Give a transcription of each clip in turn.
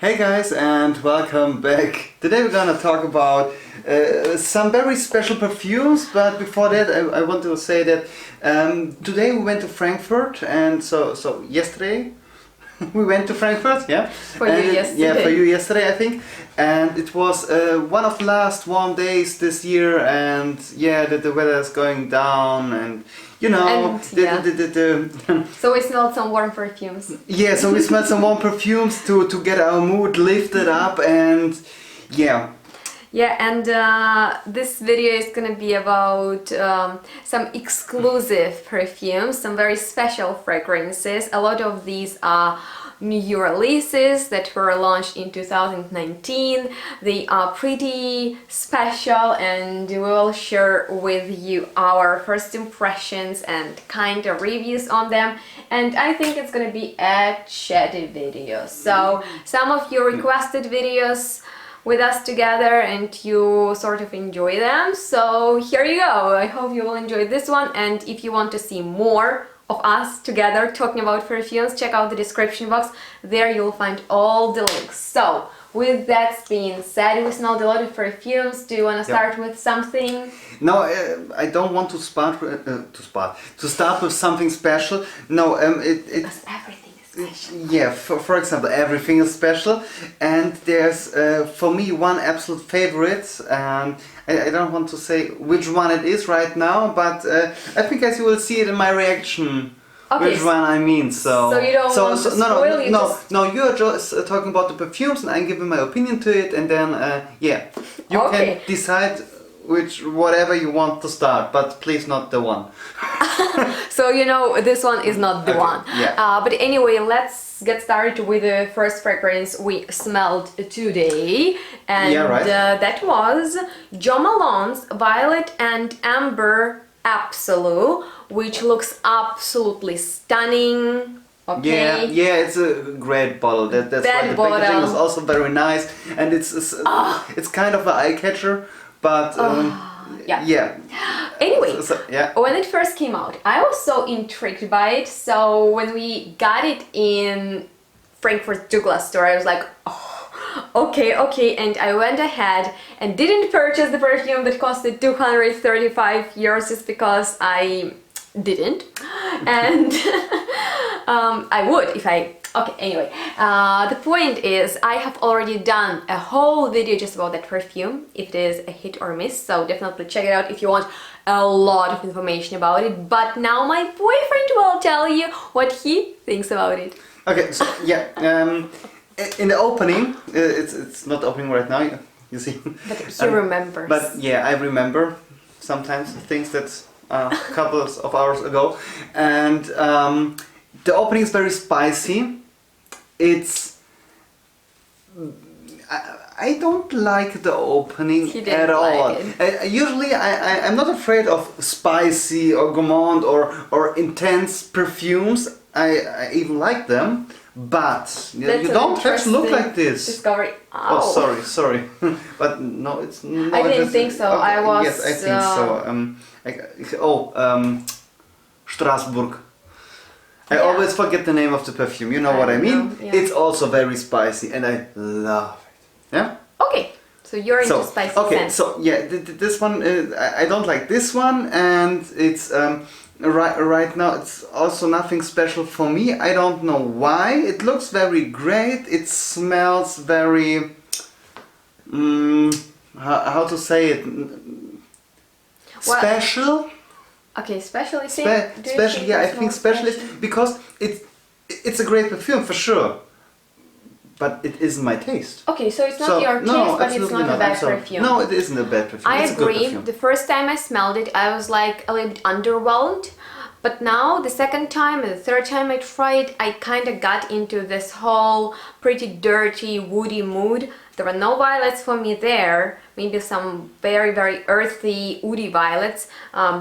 Hey guys, and welcome back. Today we're gonna talk about some very special perfumes, but before that I want to say that today we went to Frankfurt, and so yesterday we went to Frankfurt, yeah? For you yesterday. Yeah, for you yesterday I think. And it was one of the last warm days this year, and yeah, the weather is going down, and you know, so we smelled some warm perfumes. Yeah, so we smelled some warm perfumes to get our mood lifted up, and yeah. Yeah, and this video is gonna be about some exclusive perfumes, some very special fragrances. A lot of these are new releases that were launched in 2019. They are pretty special, and we will share with you our first impressions and kind of reviews on them. And I think it's gonna be a chatty video. So some of you requested videos with us together and you sort of enjoy them. So here you go. I hope you will enjoy this one, and if you want to see more of us together talking about perfumes, check out the description box. There you'll find all the links. So with that being said, we smelled a lot of perfumes. Do you want to start with something? No, I don't want to start with something special. No, Because everything is special. Yeah, for example, everything is special, and there's for me one absolute favorite. I don't want to say which one it is right now, but I think as you will see it in my reaction, which one I mean. So you don't want to spoil, no, you're just talking about the perfumes, and I'm giving my opinion to it, and then yeah, you can decide whatever you want to start, but please not the one. So you know, this one is not the one. Yeah. But anyway, let's get started with the first fragrance we smelled today, and that was Jo Malone's Violet and Amber Absolute, which looks absolutely stunning. Okay. Yeah, it's a great bottle. That's why the packaging is also very nice, and it's kind of an eye catcher, but yeah. Anyway, yeah. When it first came out, I was so intrigued by it. So when we got it in Frankfurt Douglas store, I was like, oh, okay, and I went ahead and didn't purchase the perfume that costed 235 euros just because I didn't, and I would if I. Okay, anyway, the point is I have already done a whole video just about that perfume, if it is a hit or miss, so definitely check it out if you want a lot of information about it. But now my boyfriend will tell you what he thinks about it. Okay, so yeah, in the opening, it's not opening right now, you see. But he remembers. But yeah, I remember sometimes things that couples of hours ago, and the opening is very spicy. I don't like the opening at all. Usually I'm not afraid of spicy or gourmand or intense perfumes. I even like them, but you don't have to look like this. Discovery. Oh, sorry. But no, it's not. I didn't think so. Okay, I was. Yes, I think so. Strasbourg. I always forget the name of the perfume, you know what I mean? Yeah. It's also very spicy, and I love it. Yeah? Okay, so you're into spicy scents. So yeah, this one, I don't like this one, and it's, right now it's also nothing special for me. I don't know why. It looks very great, it smells very, how to say it, special? Okay, special, you see? Special, yeah, I think special is because it's a great perfume for sure, but it isn't my taste. Okay, so it's not your taste, but it's not a bad perfume. No, it isn't a bad perfume. I agree. It's a good perfume. The first time I smelled it, I was like a little bit underwhelmed. But now, the second time and the third time I tried, I kind of got into this whole pretty dirty, woody mood. There were no violets for me there, maybe some very, very earthy, woody violets.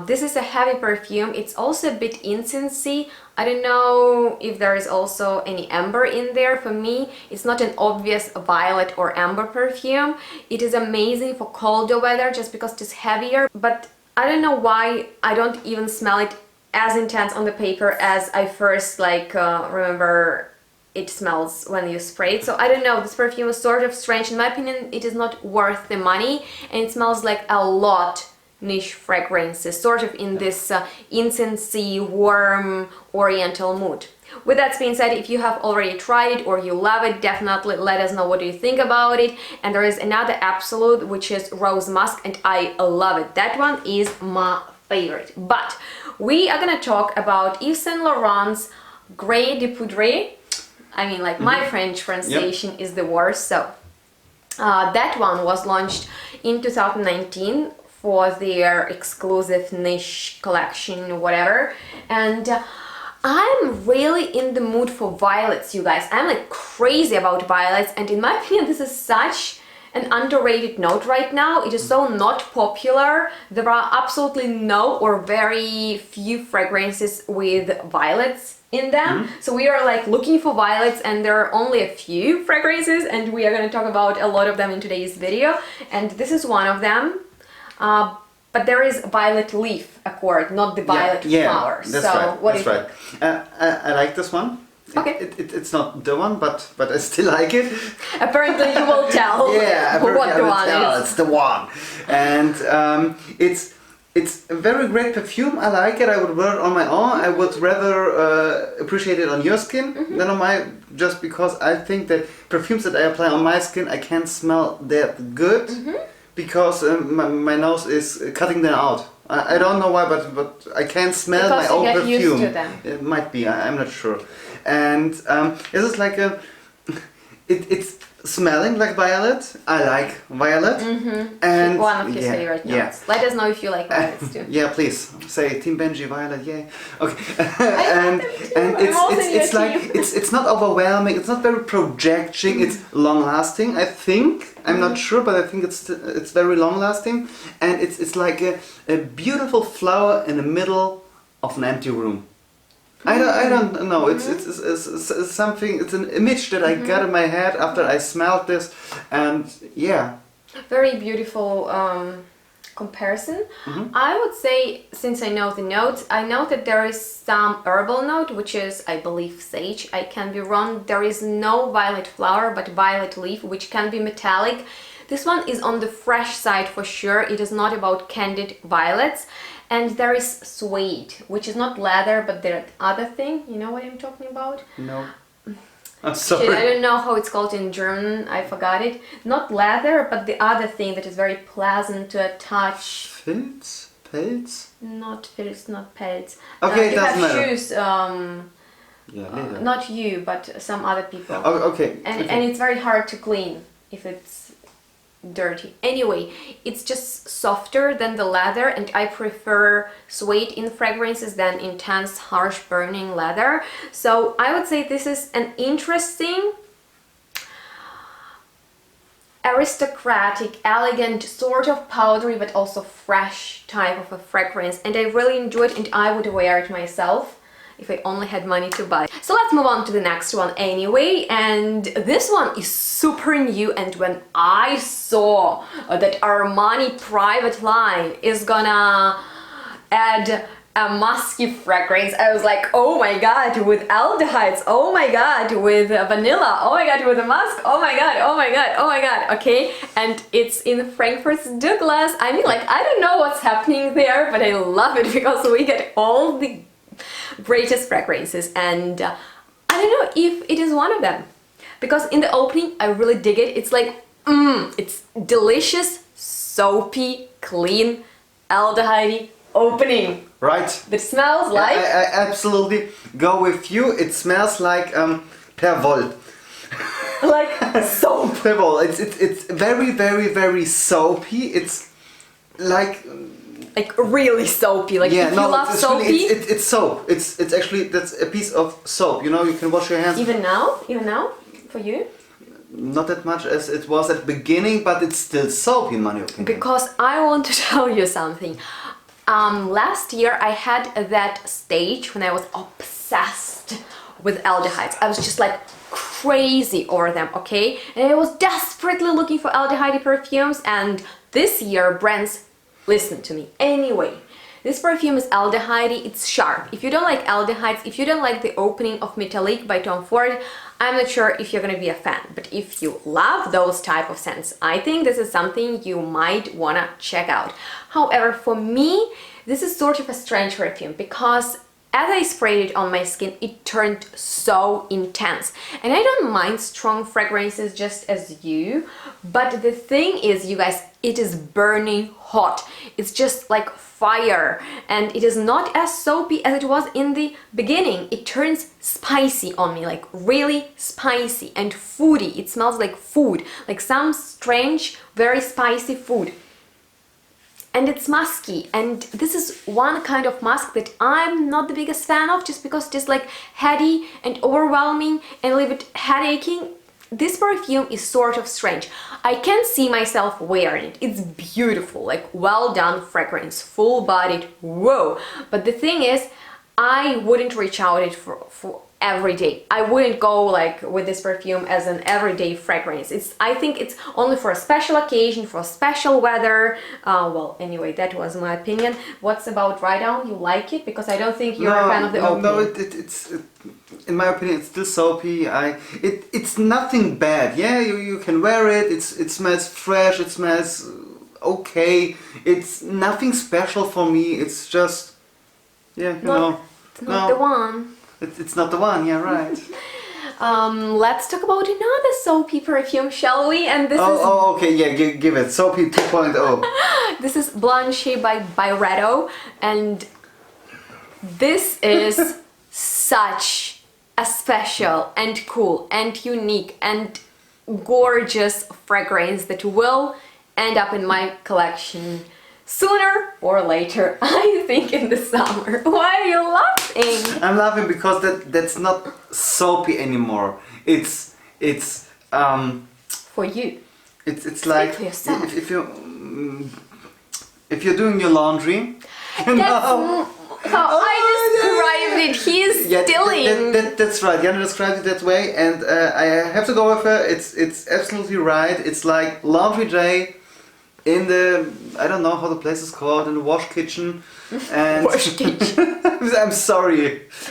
This is a heavy perfume. It's also a bit incensey. I don't know if there is also any amber in there. For me, it's not an obvious violet or amber perfume. It is amazing for colder weather just because it is heavier, but I don't know why I don't even smell it as intense on the paper as I first remember it smells when you spray it. So I don't know, this perfume is sort of strange. In my opinion, it is not worth the money, and it smells like a lot niche fragrances, sort of in this incensey, warm, oriental mood. With that being said, if you have already tried it or you love it, definitely let us know what do you think about it. And there is another absolute, which is Rose Musk, and I love it. That one is my favorite. But we are gonna talk about Yves Saint Laurent's Grey de Poudre. I mean, like, my French pronunciation is the worst. So that one was launched in 2019 for their exclusive niche collection, whatever. And I'm really in the mood for violets, you guys. I'm like crazy about violets, and in my opinion, this is such an underrated note right now. It is so not popular. There are absolutely no or very few fragrances with violets in them. So we are like looking for violets, and there are only a few fragrances, and we are going to talk about a lot of them in today's video, and this is one of them. But there is violet leaf accord, not the violet flower. That's so right. what That's right. I like this one. Okay. It's not the one, but I still like it. Apparently you will tell what the one is. It's the one. And it's a very great perfume. I like it. I would wear it on my own. I would rather appreciate it on your skin than on my, just because I think that perfumes that I apply on my skin, I can't smell that good because my nose is cutting them out. I don't know why, but I can't smell because my own you get perfume. used to them. It might be. I'm not sure. And this is like a. It's smelling like violet. I like violet. And one of your favorite notes. Let us know if you like violets too. Yeah, please say Team Benji Violet. Yay. Okay. and it's like it's not overwhelming. It's not very projecting. It's long lasting. I think. I'm not sure, but I think it's very long lasting, and it's like a beautiful flower in the middle of an empty room. I don't know. It's something. It's an image that I got in my head after I smelled this, and yeah. Very beautiful comparison. I would say, since I know the notes, I know that there is some herbal note, which is, I believe, sage. I can be wrong. There is no violet flower, but violet leaf, which can be metallic. This one is on the fresh side for sure. It is not about candied violets. And there is suede, which is not leather, but the other thing. You know what I'm talking about? No. I'm sorry. I don't know how it's called in German. I forgot it. Not leather, but the other thing that is very pleasant to touch. Filz? Pelz? Not filz, not pelts. Okay, it you doesn't have matter. shoes. Leather. Not you, but some other people. Oh, okay. And it's very hard to clean if it's dirty. Anyway, it's just softer than the leather, and I prefer suede in fragrances than intense, harsh, burning leather. So I would say this is an interesting, aristocratic, elegant, sort of powdery but also fresh type of a fragrance, and I really enjoy it, and I would wear it myself if I only had money to buy. So let's move on to the next one anyway, and this one is super new, and when I saw that Armani Private Line is gonna add a musky fragrance, I was like, oh my god, with aldehydes, oh my god, with vanilla, oh my god, with a musk, oh my god, oh my god, oh my god, okay? And it's in Frankfurt's Douglas. I mean, like, I don't know what's happening there, but I love it because we get all the greatest fragrances, and I don't know if it is one of them, because in the opening I really dig it. It's like it's delicious, soapy, clean, aldehyde opening. Right. That smells like. I absolutely go with you. It smells like Perwoll. Like soap. Perwoll. It's very, very, very soapy. It's like really soapy. Like, if you love soapy. Really, it's soap. It's actually, that's a piece of soap. You know, you can wash your hands. Even now, for you. Not that much as it was at the beginning, but it's still soap in my opinion. Because I want to tell you something. Last year I had that stage when I was obsessed with aldehydes. I was just like crazy over them, okay? And I was desperately looking for aldehyde perfumes, and this year brands listen to me. Anyway, this perfume is aldehyde. It's sharp. If you don't like aldehydes, if you don't like the opening of Metallique by Tom Ford, I'm not sure if you're gonna be a fan, but if you love those type of scents, I think this is something you might wanna check out. However, for me, this is sort of a strange perfume because as I sprayed it on my skin, it turned so intense. And I don't mind strong fragrances just as you, but the thing is, you guys, it is burning hot. It's just like fire, and it is not as soapy as it was in the beginning. It turns spicy on me, like really spicy and foody. It smells like food, like some strange, very spicy food. And it's musky, and this is one kind of musk that I'm not the biggest fan of, just because it is like heady and overwhelming and a little bit headaching. This perfume is sort of strange. I can see myself wearing it. It's beautiful, like well done fragrance, full bodied, whoa. But the thing is, I wouldn't reach out it for every day. I wouldn't go like with this perfume as an everyday fragrance. I think it's only for a special occasion, for special weather. Well, anyway, that was my opinion. What's about Ride On? You like it? Because I don't think you're a fan of the opening. No, it's in my opinion, it's still soapy. It's nothing bad. Yeah, you can wear it. It smells fresh. It smells okay. It's nothing special for me. It's just, yeah, you know. It's not the one. It's not the one, yeah, right. Let's talk about another soapy perfume, shall we? And this is... Oh, okay, yeah, give it. Soapy 2.0. This is Blanche by Byredo, and this is such a special and cool and unique and gorgeous fragrance that will end up in my collection sooner or later. I think in the summer. Why are you laughing? I'm laughing because that's not soapy anymore. It's for you. It's like for yourself. if you're doing your laundry. That's how I described it. He is stealing. That's right. Jana described it that way, and I have to go with her. It's absolutely right. It's like laundry day in the, I don't know how the place is called, in the wash kitchen. And Wash kitchen. I'm sorry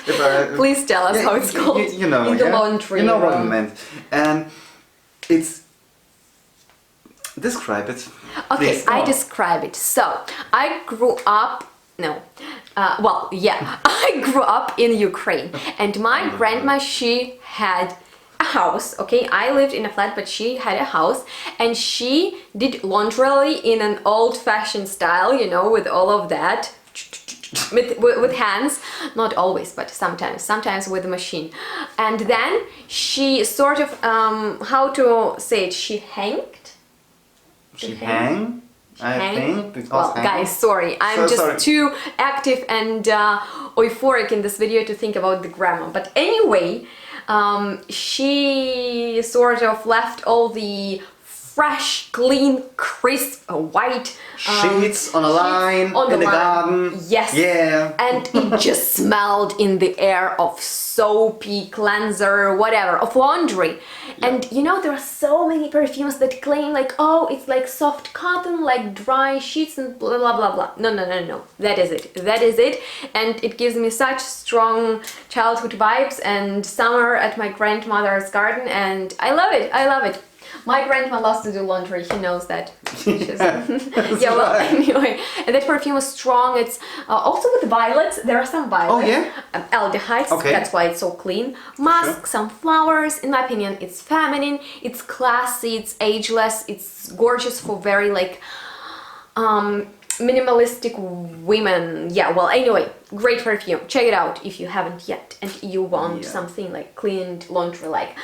if I... Please tell us how it's called. You know, in the laundry you know room. what I meant. And it's... Describe it. Okay, Please, go I on. describe it. So, I grew up... No. Well, yeah. I grew up in Ukraine. And my grandma, she had a house, okay? I lived in a flat, but she had a house, and she did laundry in an old-fashioned style, you know, with all of that, with hands, not always, but sometimes with a machine. And then she sort of, how to say it, she hanged? She hang? I think, because well, guys, sorry, I'm just too active and euphoric in this video to think about the grammar. But anyway, she sort of left all the fresh, clean, crisp, white sheets on a line in the garden. Yes. Yeah. And it just smelled in the air of soapy cleanser, whatever, of laundry. Yeah. And you know, there are so many perfumes that claim like, oh, it's like soft cotton, like dry sheets and blah, blah, blah, blah. No. That is it. That is it. And it gives me such strong childhood vibes and summer at my grandmother's garden, and I love it. I love it. My grandma loves to do laundry, he knows that. Yeah, well, anyway. And that perfume is strong. It's also with violets. There are some violets. Oh, yeah? Aldehydes, okay. That's why it's so clean. Musk, sure. Some flowers. In my opinion, it's feminine, it's classy, it's ageless, it's gorgeous for very, like, minimalistic women. Yeah, well, anyway, great perfume. Check it out if you haven't yet and you want something like cleaned laundry like.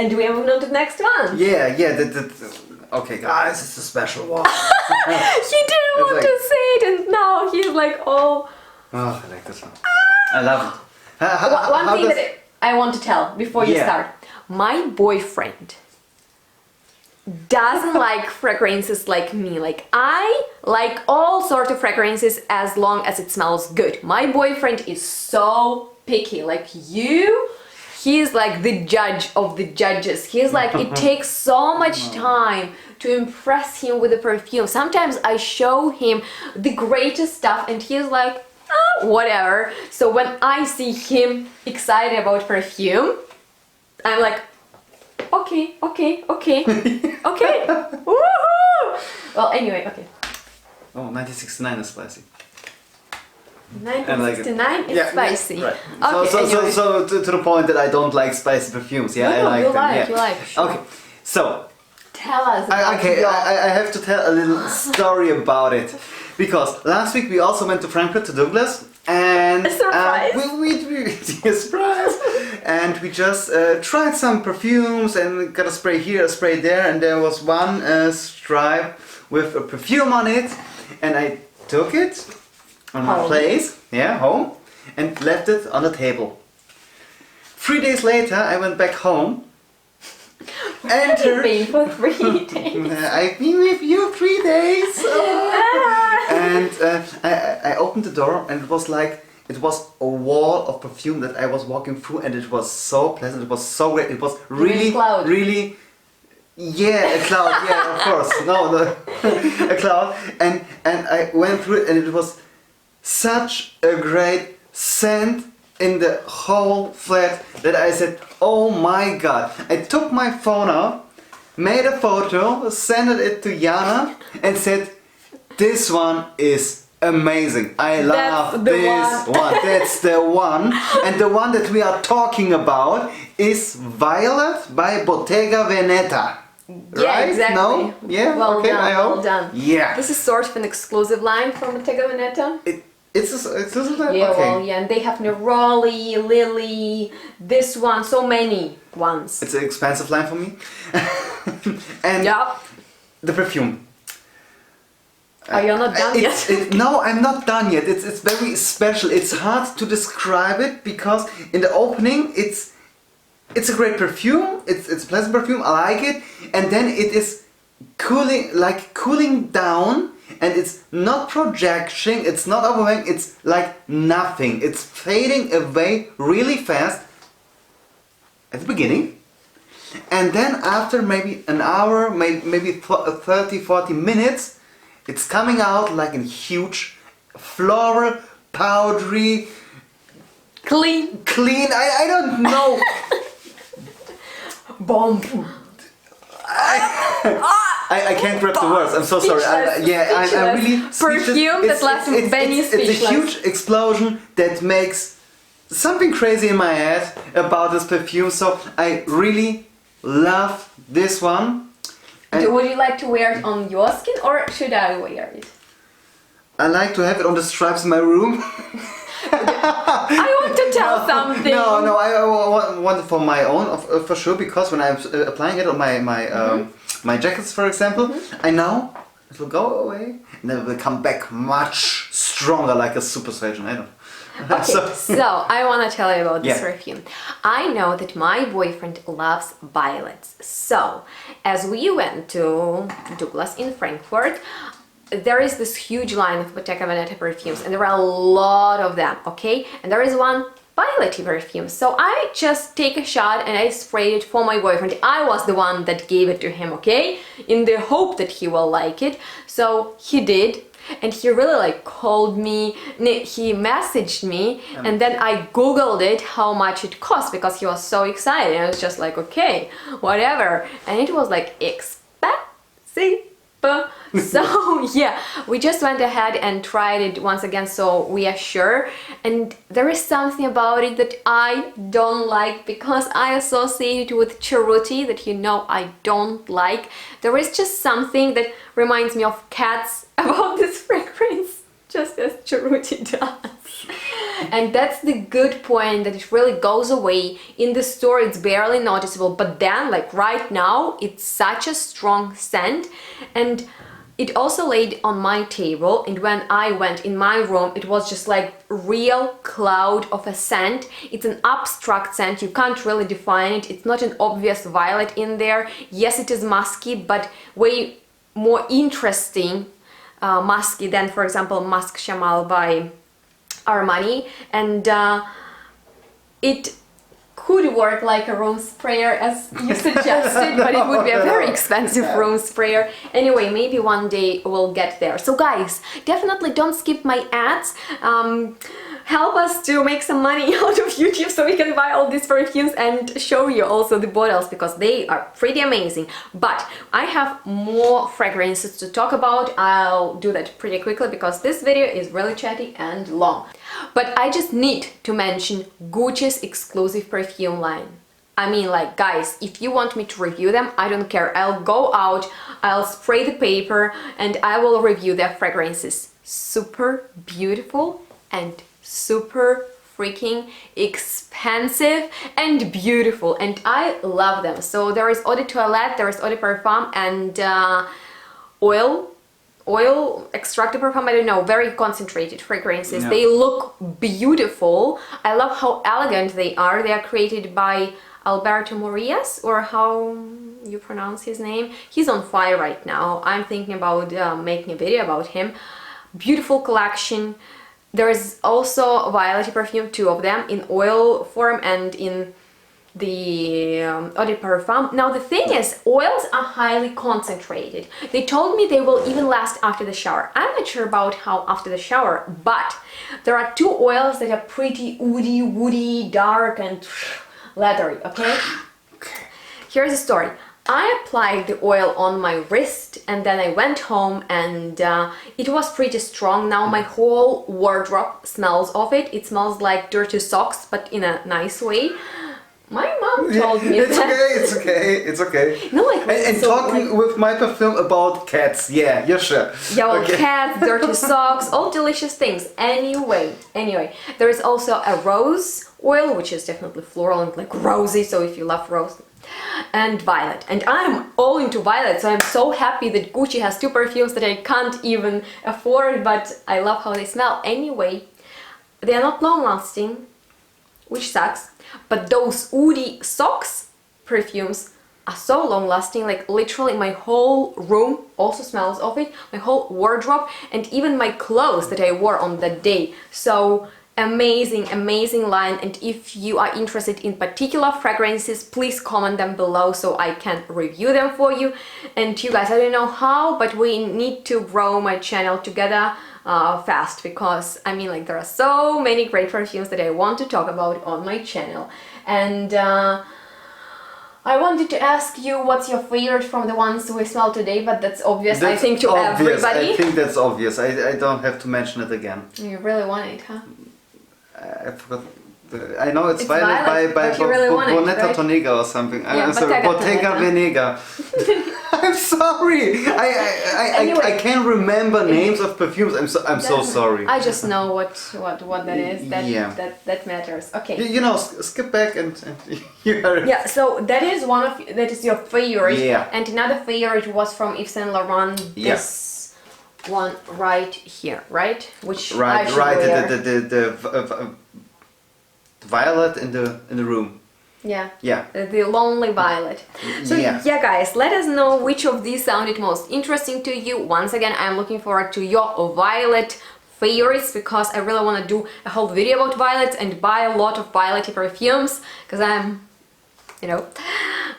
And we are moving on to the next one. Yeah. Okay, guys, it's a special one. He didn't want to say it, and now he's like, oh. Oh, I like this one. I love it. One thing that I want to tell before you start. My boyfriend doesn't like fragrances like me. Like, I like all sorts of fragrances as long as it smells good. My boyfriend is so picky. Like you... He's like the judge of the judges. He's like, it takes so much time to impress him with the perfume. Sometimes I show him the greatest stuff and he's like, oh, whatever. So when I see him excited about perfume, I'm like, okay. Woohoo! Well, anyway, okay. Oh, 1969 is spicy. 1969 is spicy. Right. Okay, anyway. So to the point that I don't like spicy perfumes. Yeah, I like them. You like. Sure. Okay, so Tell us about I have to tell a little story about it, because last week we also went to Frankfurt to Douglas, and surprise. We surprise, and we just tried some perfumes and got a spray here, a spray there, and there was one stripe with a perfume on it, and I took it on my place, home, and left it on the table. 3 days later, I went back home. Entered. Been for 3 days. I've been with you 3 days. And I opened the door, and it was like, it was a wall of perfume that I was walking through, and it was so pleasant. It was so great. It was really, really. Yeah, a cloud. Yeah, of course. A cloud. And I went through it, and it was such a great scent in the whole flat that I said, oh my god. I took my phone out, made a photo, sent it to Jana, and said, this one is amazing. I love this one. That's the one. And the one that we are talking about is Violet by Bottega Veneta. Yeah, right? exactly. No? Yeah? Well okay, done, I hope. well done. Yeah. This is sort of an exclusive line from Bottega Veneta. It's yeah, okay. well, yeah, and they have Neroli, Lily, this one, so many ones. It's an expensive line for me. And the perfume. Are you not done yet? No, I'm not done yet. It's very special. It's hard to describe it because in the opening it's a great perfume. It's a pleasant perfume. I like it, and then it is cooling down. And it's not projecting, it's not overwhelming, it's like nothing. It's fading away really fast at the beginning. And then after maybe an hour, maybe 30, 40 minutes, it's coming out like a huge floral, powdery, clean, I don't know. Bomb. I can't grab the words. I'm so sorry. I'm really perfume that left Benny speechless. It's a huge explosion that makes something crazy in my head about this perfume. So I really love this one. Would you like to wear it on your skin, or should I wear it? I like to have it on the stripes in my room. I want to tell something. No, I want it for my own, for sure, because when I'm applying it on my jackets, for example, I know it will go away and then it will come back much stronger, like a super saiyan. I don't know. Okay, so I want to tell you about this perfume. I know that my boyfriend loves violets. So, as we went to Douglas in Frankfurt, there is this huge line of Bottega Veneta perfumes, and there are a lot of them, okay? And there is one violet perfume. So I just take a shot and I sprayed it for my boyfriend. I was the one that gave it to him, okay? In the hope that he will like it. So he did. And he really called me, he messaged me, and then I googled it how much it cost because he was so excited. And I was just like, okay, whatever. And it was expensive. So yeah, we just went ahead and tried it once again, so we are sure. And there is something about it that I don't like because I associate it with cheruti that I don't like. There is just something that reminds me of cats about this fragrance, just as cheruti does. And that's the good point, that it really goes away. In the store it's barely noticeable, but then right now it's such a strong scent. And it also laid on my table, and when I went in my room it was just real cloud of a scent. It's an abstract scent, you can't really define it. It's not an obvious violet in there. Yes, it is musky, but way more interesting musky than, for example, Musk Shamal by Armani, and it could work like a room sprayer as you suggested, but it would be a very expensive room sprayer. Anyway, maybe one day we'll get there. So guys, definitely don't skip my ads. help us to make some money out of YouTube so we can buy all these perfumes and show you also the bottles because they are pretty amazing. But I have more fragrances to talk about. I'll do that pretty quickly because this video is really chatty and long. But I just need to mention Gucci's exclusive perfume line. I mean, like, guys, if you want me to review them, I don't care. I'll go out, I'll spray the paper, and I will review their fragrances. Super beautiful and super freaking expensive and beautiful, and I love them. So there is Eau de Toilette, there is Eau de Parfum, and oil extract de parfum, I don't know, very concentrated fragrances. Yeah. They look beautiful. I love how elegant they are. They are created by Alberto Morillas, or how you pronounce his name. He's on fire right now. I'm thinking about making a video about him. Beautiful collection. There is also Violet perfume, 2 of them, in oil form and in the Eau de Parfum. Now the thing is, oils are highly concentrated. They told me they will even last after the shower. I'm not sure about how after the shower, but there are 2 oils that are pretty oody, woody, dark and leathery, okay? Here's the story. I applied the oil on my wrist and then I went home and it was pretty strong. Now my whole wardrobe smells of it. It smells like dirty socks, but in a nice way. My mom told me it's that. okay, it's okay, it's okay. No, like, and so, talking like, with my perfume about cats, yeah, sure. yeah, well, okay. cats, dirty socks, all delicious things. Anyway, there is also a rose oil, which is definitely floral and like rosy, so if you love rose, and violet. And I'm all into violet, so I'm so happy that Gucci has 2 perfumes that I can't even afford, but I love how they smell. Anyway, they are not long lasting, which sucks, but those Oudi socks perfumes are so long lasting, like literally my whole room also smells of it, my whole wardrobe, and even my clothes that I wore on that day. So amazing, amazing line. And if you are interested in particular fragrances, please comment them below so I can review them for you. And you guys, I don't know how, but we need to grow my channel together fast, because I mean, like, there are so many great perfumes that I want to talk about on my channel. And I wanted to ask you what's your favorite from the ones we smell today, but that's obvious, I think, to obvious. everybody. I think that's obvious. I don't have to mention it again. You really want it, huh? I forgot. I know it's Violet by but you really want it, Bonetta right? Tonega or something. Yeah, I'm sorry, Bottega Veneta. I'm sorry. Anyway. I can't remember names of perfumes. I'm so sorry. I just know what that is. That matters. Okay. You know, skip back and you are. Yeah. So that is your favorite. Yeah. And another favorite was from Yves Saint Laurent. This one right here, right? Which I should wear. The violet in the room. Yeah. Yeah. The lonely violet. So yeah, guys, let us know which of these sounded most interesting to you. Once again, I'm looking forward to your violet favorites, because I really want to do a whole video about violets and buy a lot of violet perfumes, because I'm, you know,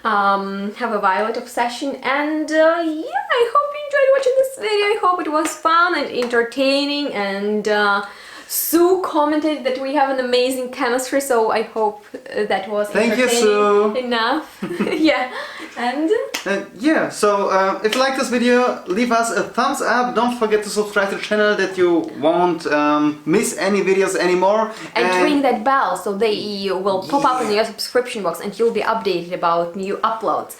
have a violet obsession. And yeah, I hope you enjoyed watching this video. I hope it was fun and entertaining, and Sue commented that we have an amazing chemistry, so I hope that was entertaining enough. Yeah, and yeah, so if you like this video, leave us a thumbs up. Don't forget to subscribe to the channel that you won't miss any videos anymore. And ring that bell so they will pop up in your subscription box and you'll be updated about new uploads.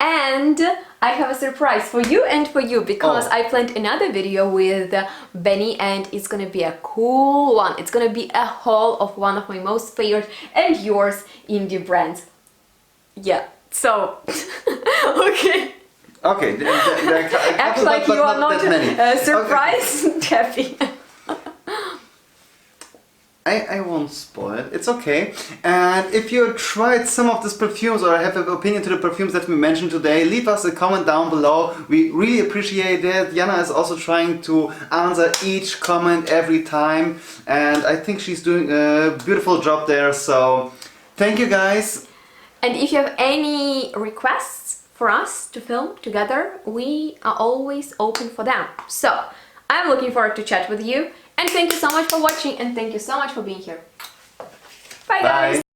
And I have a surprise for you and for you, because I planned another video with BENNI, and it's gonna be a cool one. It's gonna be a haul of one of my most favorite and yours indie brands. Yeah, so okay. Okay, Act like you are not surprised, Jeffy. I won't spoil it, it's okay. And if you tried some of these perfumes or have an opinion to the perfumes that we mentioned today, leave us a comment down below. We really appreciate it. Jana is also trying to answer each comment every time, and I think she's doing a beautiful job there, so thank you guys. And if you have any requests for us to film together, we are always open for them. So I'm looking forward to chat with you. And thank you so much for watching, and thank you so much for being here. Bye Bye. guys!